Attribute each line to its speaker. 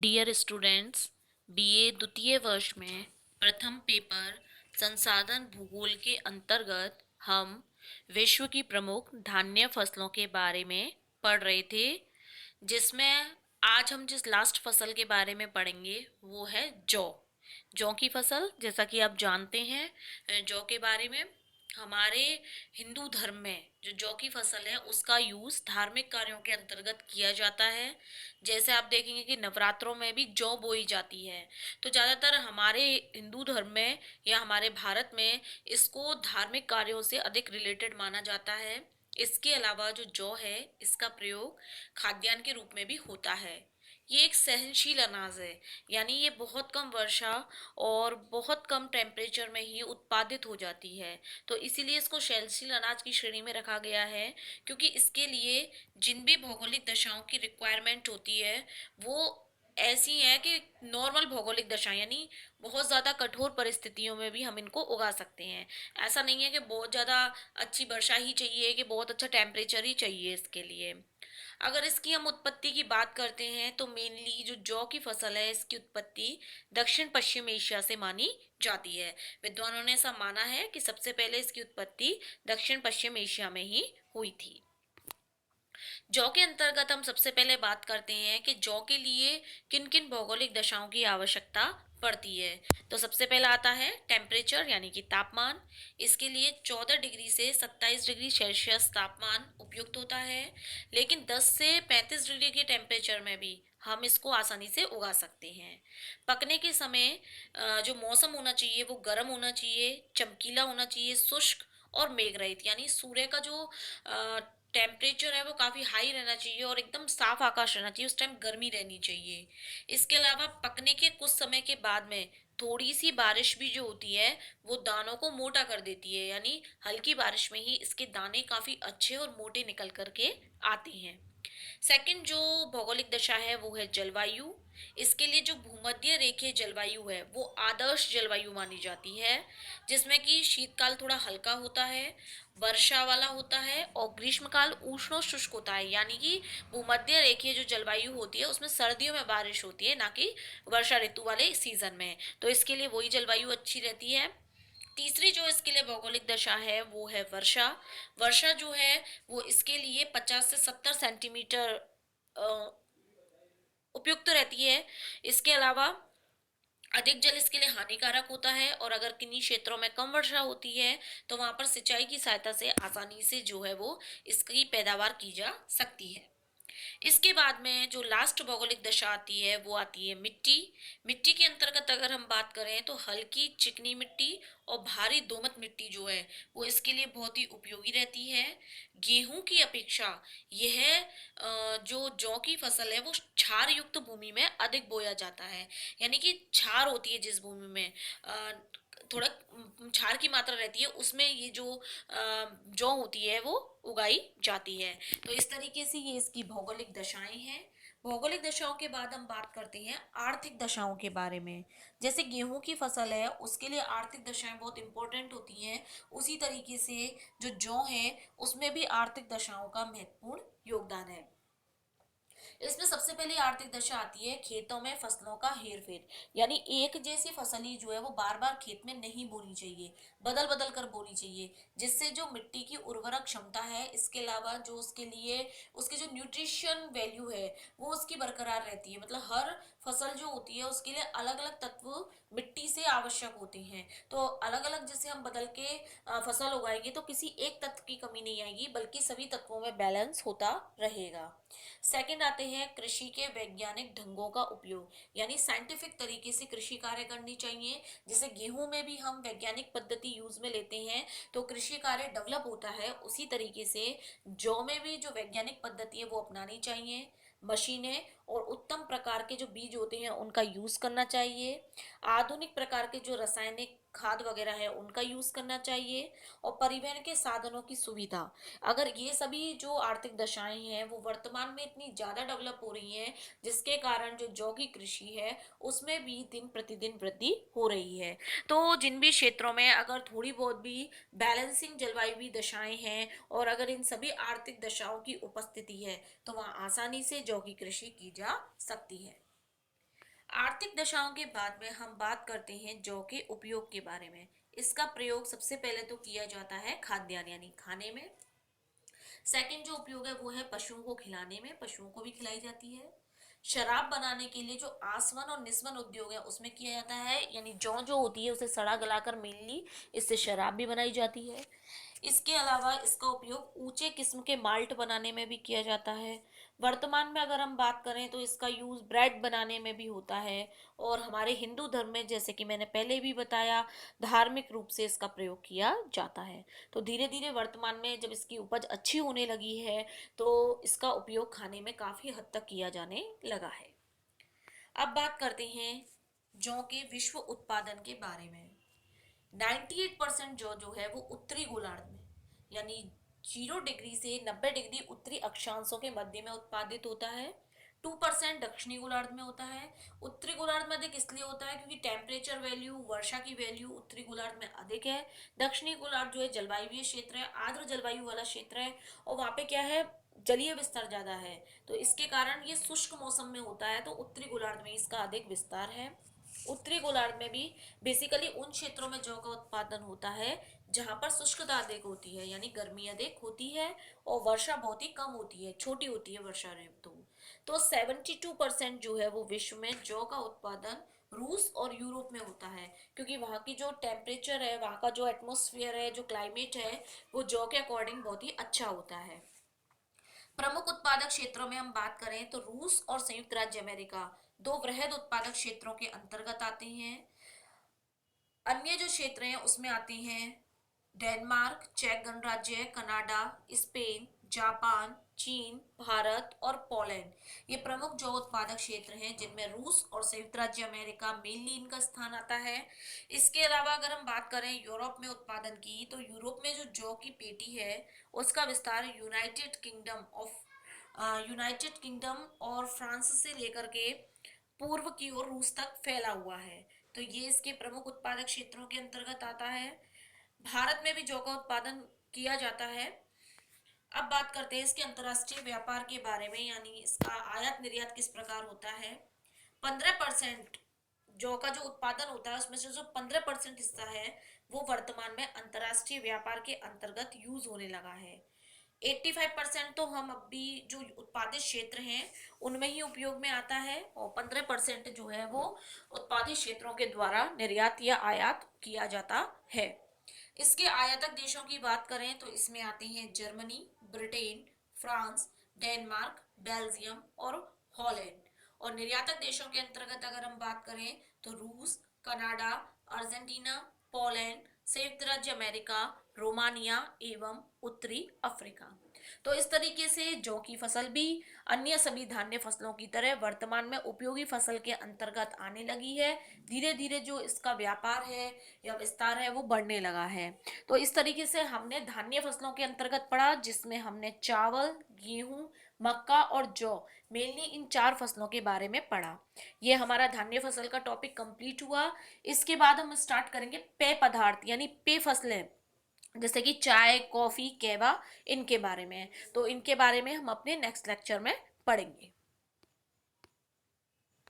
Speaker 1: Dear students, BA द्वितीय वर्ष में प्रथम पेपर संसाधन भूगोल के अंतर्गत हम विश्व की प्रमुख धान्य फसलों के बारे में पढ़ रहे थे, जिसमें आज हम जिस लास्ट फसल के बारे में पढ़ेंगे वो है जौ। जौ की फसल, जैसा कि आप जानते हैं, जौ के बारे में हमारे हिंदू धर्म में जो जौ की फसल है उसका यूज धार्मिक कार्यों के अंतर्गत किया जाता है। जैसे आप देखेंगे कि नवरात्रों में भी जौ बोई जाती है। तो ज़्यादातर हमारे हिंदू धर्म में या हमारे भारत में इसको धार्मिक कार्यों से अधिक रिलेटेड माना जाता है। इसके अलावा जो जौ है इसका प्रयोग खाद्यान्न के रूप में भी होता है। ये एक सहनशील अनाज है, यानी ये बहुत कम वर्षा और बहुत कम टेम्परेचर में ही उत्पादित हो जाती है। तो इसीलिए इसको सहनशील अनाज की श्रेणी में रखा गया है, क्योंकि इसके लिए जिन भी भौगोलिक दशाओं की रिक्वायरमेंट होती है वो ऐसी है कि नॉर्मल भौगोलिक दशा यानी बहुत ज़्यादा कठोर परिस्थितियों में भी हम इनको उगा सकते हैं। ऐसा नहीं है कि बहुत ज़्यादा अच्छी वर्षा ही चाहिए कि बहुत अच्छा टेम्परेचर ही चाहिए इसके लिए। अगर इसकी हम उत्पत्ति की बात करते हैं तो मेनली जो जौ की फसल है इसकी उत्पत्ति दक्षिण पश्चिम एशिया से मानी जाती है। विद्वानों ने ऐसा माना है कि सबसे पहले इसकी उत्पत्ति दक्षिण पश्चिम एशिया में ही हुई थी। जौ के अंतर्गत हम सबसे पहले बात करते हैं कि जौ के लिए किन किन भौगोलिक दशाओं की आवश्यकता पड़ती है। तो सबसे पहला आता है टेम्परेचर यानी कि तापमान। इसके लिए 14 डिग्री से 27 डिग्री सेल्सियस तापमान उपयुक्त होता है, लेकिन 10 से 35 डिग्री के टेम्परेचर में भी हम इसको आसानी से उगा सकते हैं। पकने के समय जो मौसम होना चाहिए वो गर्म होना चाहिए, चमकीला होना चाहिए, शुष्क और मेघ रहित, यानी सूर्य का जो टेम्परेचर है वो काफ़ी हाई रहना चाहिए और एकदम साफ आकाश रहना चाहिए, उस टाइम गर्मी रहनी चाहिए। इसके अलावा पकने के कुछ समय के बाद में थोड़ी सी बारिश भी जो होती है वो दानों को मोटा कर देती है, यानी हल्की बारिश में ही इसके दाने काफ़ी अच्छे और मोटे निकल करके आते हैं। सेकंड जो भौगोलिक दशा है वो है जलवायु। इसके लिए जो भूमध्य रेखीय जलवायु है वो आदर्श जलवायु मानी जाती है, जिसमें कि शीतकाल थोड़ा हल्का होता है, वर्षा वाला होता है और ग्रीष्मकाल उष्ण और शुष्क होता है। यानी कि भूमध्य रेखीय जो जलवायु होती है उसमें सर्दियों में बारिश होती है, ना कि वर्षा ऋतु वाले सीजन में। तो इसके लिए वही जलवायु अच्छी रहती है। तीसरी जो इसके लिए भौगोलिक दशा है वो है वर्षा। वर्षा जो है वो इसके लिए 50 से 70 सेंटीमीटर उपयुक्त रहती है। इसके अलावा अधिक जल इसके लिए हानिकारक होता है, और अगर किन्हीं क्षेत्रों में कम वर्षा होती है तो वहां पर सिंचाई की सहायता से आसानी से जो है वो इसकी पैदावार की जा सकती है। इसके बाद में जो लास्ट भौगोलिक दशा आती है वो आती है मिट्टी। मिट्टी के अंतर्गत अगर हम बात करें तो हल्की चिकनी मिट्टी और भारी दोमट मिट्टी जो है वो इसके लिए बहुत ही उपयोगी रहती है। गेहूं की अपेक्षा यह जो जौ की फसल है वो क्षार युक्त भूमि में अधिक बोया जाता है, यानी कि क्षार होती है जिस भूमि में थोड़ा क्षार की मात्रा रहती है उसमें ये जो जौ होती है वो उगाई जाती है। तो इस तरीके से ये इसकी भौगोलिक दशाएं हैं। भौगोलिक दशाओं के बाद हम बात करते हैं आर्थिक दशाओं के बारे में। जैसे गेहूं की फसल है उसके लिए आर्थिक दशाएं बहुत इंपॉर्टेंट होती हैं, उसी तरीके से जो जौ है उसमें भी आर्थिक दशाओं का महत्वपूर्ण योगदान है। इसमें सबसे पहले आर्थिक दशा आती है खेतों में फसलों का हेरफेर, यानी एक जैसी फसल ही जो है वो बार बार खेत में नहीं बोनी चाहिए, बदल बदल कर बोनी चाहिए, जिससे जो मिट्टी की उर्वरक क्षमता है, इसके अलावा जो उसके लिए उसके जो न्यूट्रिशन वैल्यू है वो उसकी बरकरार रहती है। मतलब हर फसल जो होती है उसके लिए अलग अलग तत्व मिट्टी से आवश्यक होते हैं। तो अलग अलग जैसे हम बदल के फसल उगाएंगे तो किसी एक तत्व की कमी नहीं आएगी, बल्कि सभी तत्वों में बैलेंस होता रहेगा। सेकंड आते हैं कृषि के वैज्ञानिक ढंगों का उपयोग, यानी साइंटिफिक तरीके से कृषि कार्य करनी चाहिए। जैसे गेहूं में भी हम वैज्ञानिक पद्धति यूज में लेते हैं तो कृषि कार्य डेवलप होता है, उसी तरीके से जौ में भी जो वैज्ञानिक पद्धति है वो अपनानी चाहिए। मशीनें और उत्तम प्रकार के जो बीज होते हैं उनका यूज करना चाहिए। आधुनिक प्रकार के जो रासायनिक खाद वगैरह है उनका यूज करना चाहिए। और परिवहन के साधनों की सुविधा, अगर ये सभी जो आर्थिक दशाएं हैं वो वर्तमान में इतनी ज़्यादा डेवलप हो रही हैं जिसके कारण जो जौ की कृषि है उसमें भी दिन प्रतिदिन वृद्धि हो रही है। तो जिन भी क्षेत्रों में अगर थोड़ी बहुत भी बैलेंसिंग जलवायु दशाएं हैं और अगर इन सभी आर्थिक दशाओं की उपस्थिति है तो वहाँ आसानी से जौ की कृषि की जा सकती है। आर्थिक दशाओं के बाद में हम बात करते हैं जौ के उपयोग के बारे में। इसका प्रयोग सबसे पहले तो किया जाता है खाद्यान्न यानी खाने में। सेकंड जो उपयोग है वो है पशुओं को खिलाने में, पशुओं को भी खिलाई जाती है। शराब बनाने के लिए जो आसवन और निस्वन उद्योग है उसमें किया जाता है, यानी जौ जो होती है उसे सड़ा गलाकर मेनली इससे शराब भी बनाई जाती है। इसके अलावा इसका उपयोग ऊंचे किस्म के माल्ट बनाने में भी किया जाता है। वर्तमान में अगर हम बात करें तो इसका यूज़ ब्रेड बनाने में भी होता है। और हमारे हिंदू धर्म में, जैसे कि मैंने पहले भी बताया, धार्मिक रूप से इसका प्रयोग किया जाता है। तो धीरे धीरे वर्तमान में जब इसकी उपज अच्छी होने लगी है तो इसका उपयोग खाने में काफ़ी हद तक किया जाने लगा है। अब बात करते हैं जौ के विश्व उत्पादन के बारे में। 98% जो है वो उत्तरी गोलार्ध में, यानी 0 डिग्री से 90 डिग्री उत्तरी अक्षांशों के मध्य में उत्पादित होता है। 2% दक्षिणी गोलार्ध में होता है। उत्तरी गोलार्ध में अधिक इसलिए होता है क्योंकि टेम्परेचर वैल्यू, वर्षा की वैल्यू उत्तरी गोलार्ध में अधिक है। दक्षिणी गोलार्ध जो है जलवायुवीय क्षेत्र है, आर्द्र जलवायु वाला क्षेत्र है, और वहाँ पे क्या है, जलीय विस्तार ज्यादा है, तो इसके कारण ये शुष्क मौसम में होता है, तो उत्तरी गोलार्ध में इसका अधिक विस्तार है। उत्तरी गोलार्ध में भी बेसिकली उन क्षेत्रों में जौ का उत्पादन होता है जहां पर शुष्कता अधिक होती है, यानी गर्मी अधिक होती है और वर्षा बहुत ही कम होती है, छोटी होती है वर्षा ऋतु। तो 72% जो है वो विश्व में जौ का उत्पादन रूस और यूरोप में होता है, क्योंकि वहाँ की जो टेम्परेचर है, वहाँ का जो एटमोसफियर है, जो क्लाइमेट है, वो जौ के अकॉर्डिंग बहुत ही अच्छा होता है। प्रमुख उत्पादक क्षेत्रों में हम बात करें तो रूस और संयुक्त राज्य अमेरिका दो वृहद उत्पादक क्षेत्रों के अंतर्गत आते हैं। अन्य जो क्षेत्र हैं उसमें आते हैं डेनमार्क, चेक गणराज्य, कनाडा, स्पेन, जापान, चीन, भारत और पोलैंड। ये प्रमुख जौ उत्पादक क्षेत्र हैं जिनमें रूस और संयुक्त राज्य अमेरिका मेनली इनका स्थान आता है। इसके अलावा अगर हम बात करें यूरोप में उत्पादन की, तो यूरोप में जो जौ की पेटी है उसका विस्तार यूनाइटेड किंगडम और फ्रांस से लेकर के पूर्व की ओर रूस तक फैला हुआ है। तो ये इसके प्रमुख उत्पादक क्षेत्रों के अंतर्गत आता है। भारत में भी जौ का उत्पादन किया जाता है। अब बात करते हैं इसके अंतर्राष्ट्रीय व्यापार के बारे में, यानी इसका आयात निर्यात किस प्रकार होता है। 15% जौ का जो उत्पादन होता है उसमें से जो 15% हिस्सा है वो वर्तमान में अंतर्राष्ट्रीय व्यापार के अंतर्गत यूज होने लगा है। 85% तो हम अभी जो उत्पादित क्षेत्र हैं उनमें ही उपयोग में आता है, और 15% जो है वो उत्पादित क्षेत्रों के द्वारा निर्यात या आयात किया जाता है। इसके आयातक देशों की बात करें तो इसमें आते हैं Germany, Britain, France, Denmark, Belgium और हॉलैंड। और निर्यातक देशों के अंतर्गत अगर हम बात करें तो रूस, कनाडा, अर्जेंटीना, पोलैंड, संयुक्त राज्य अमेरिका, रोमानिया एवं उत्तरी अफ्रीका। तो इस तरीके से जौ की फसल भी अन्य सभी धान्य फसलों की तरह वर्तमान में उपयोगी फसल के अंतर्गत आने लगी है। धीरे धीरे जो इसका व्यापार है या विस्तार है वो बढ़ने लगा है। तो इस तरीके से हमने धान्य फसलों के अंतर्गत पढ़ा, जिसमें हमने चावल, गेहूं, मक्का और जौ, मेनली इन 4 फसलों के बारे में पढ़ा। ये हमारा धान्य फसल का टॉपिक कंप्लीट हुआ। इसके बाद हम स्टार्ट करेंगे पेय पदार्थ यानी पेय फसलें, जैसे कि चाय, कॉफी, कहवा, इनके बारे में। तो इनके बारे में हम अपने नेक्स्ट लेक्चर में पढ़ेंगे।